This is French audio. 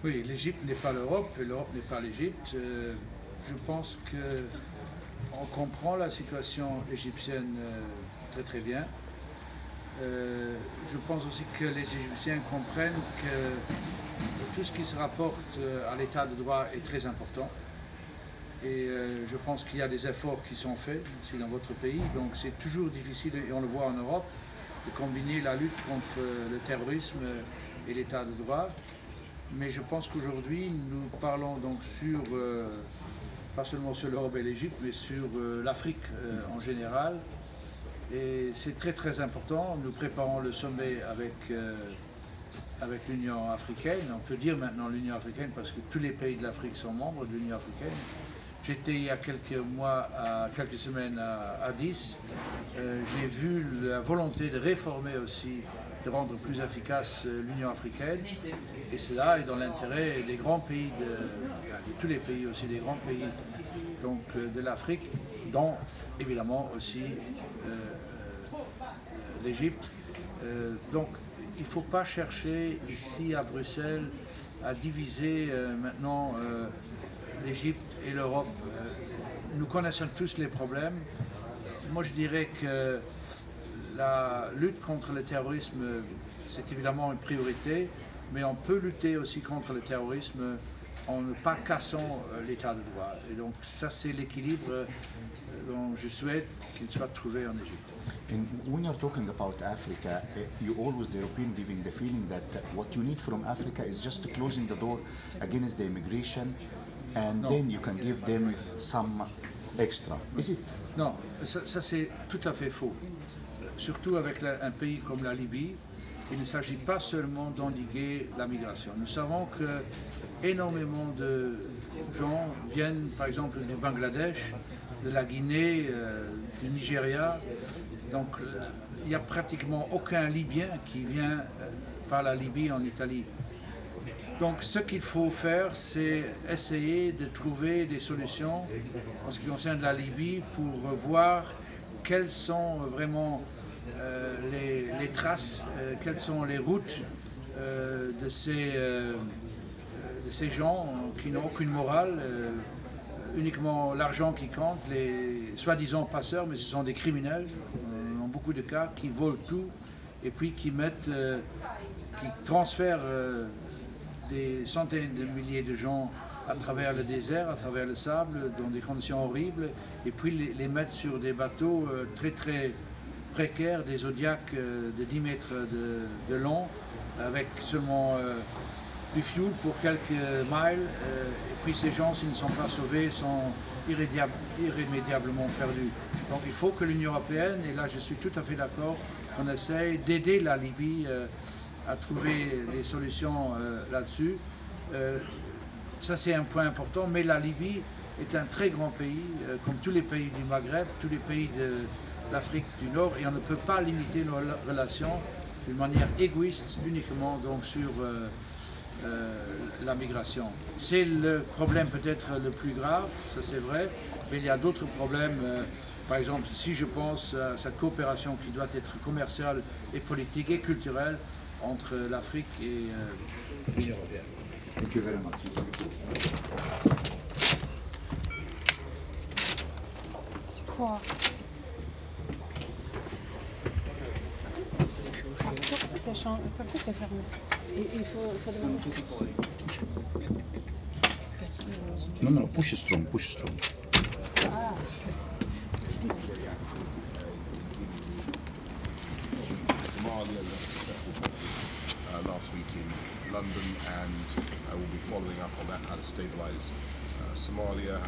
Oui, l'Égypte n'est pas l'Europe et l'Europe n'est pas l'Égypte. Je pense qu'on comprend la situation égyptienne très très bien. Je pense aussi que les Égyptiens comprennent que tout ce qui se rapporte à l'état de droit est très important. Et je pense qu'il y a des efforts qui sont faits ici dans votre pays. Donc c'est toujours difficile, et on le voit en Europe, de combiner la lutte contre le terrorisme et l'état de droit. Mais je pense qu'aujourd'hui, nous parlons donc sur, pas seulement sur l'Europe et l'Égypte, mais sur l'Afrique en général. Et c'est très très important. Nous préparons le sommet avec l'Union africaine. On peut dire maintenant l'Union africaine parce que tous les pays de l'Afrique sont membres de l'Union africaine. J'étais il y a quelques semaines à Addis. J'ai vu la volonté de réformer aussi, de rendre plus efficace l'Union africaine. Et cela est dans l'intérêt des grands pays, de tous les pays aussi, des grands pays donc, de l'Afrique, dont évidemment aussi l'Égypte. Donc il ne faut pas chercher ici à Bruxelles à diviser maintenant l'Égypte et l'Europe. Nous connaissons tous les problèmes. Moi je dirais que la lutte contre le terrorisme, c'est évidemment une priorité, mais on peut lutter aussi contre le terrorisme en ne pas cassant l'état de droit. Et donc ça c'est l'équilibre dont je souhaite qu'il soit trouvé en Égypte. And when you're talking about Africa, you always, the European, giving the feeling that what you need from Africa is just closing the door against the immigration, and then you can give them some extra. Is it? Non, ça c'est tout à fait faux. Surtout avec un pays comme la Libye, il ne s'agit pas seulement d'endiguer la migration. Nous savons que énormément de gens viennent par exemple du Bangladesh, de la Guinée, du Nigeria. Donc il n'y a pratiquement aucun Libyen qui vient par la Libye en Italie. Donc ce qu'il faut faire, c'est essayer de trouver des solutions en ce qui concerne la Libye pour voir quelles sont vraiment les traces, quelles sont les routes de ces gens qui n'ont aucune morale, uniquement l'argent qui compte, les soi-disant passeurs, mais ce sont des criminels, dans beaucoup de cas, qui volent tout et puis qui transfèrent des centaines de milliers de gens à travers le désert, à travers le sable, dans des conditions horribles, et puis les mettre sur des bateaux très très précaires, des zodiacs de 10 mètres de long, avec seulement du fuel pour quelques miles, et puis ces gens, s'ils ne sont pas sauvés, sont irrémédiablement perdus. Donc il faut que l'Union européenne, et là je suis tout à fait d'accord, qu'on essaye d'aider la Libye à trouver des solutions là-dessus. Ça c'est un point important, mais la Libye est un très grand pays, comme tous les pays du Maghreb, tous les pays de l'Afrique du Nord, et on ne peut pas limiter nos relations d'une manière égoïste uniquement donc sur la migration. C'est le problème peut-être le plus grave, ça c'est vrai, mais il y a d'autres problèmes. Par exemple, si je pense à cette coopération qui doit être commerciale et politique et culturelle entre l'Afrique et l'Union européenne. Thank you very much. C'est quoi? Ça change, pourquoi c'est fermé? Il faut demander. No, push strong, push strong. Ah. Somalia last week in London, and I will be following up on that, how to stabilise Somalia, how to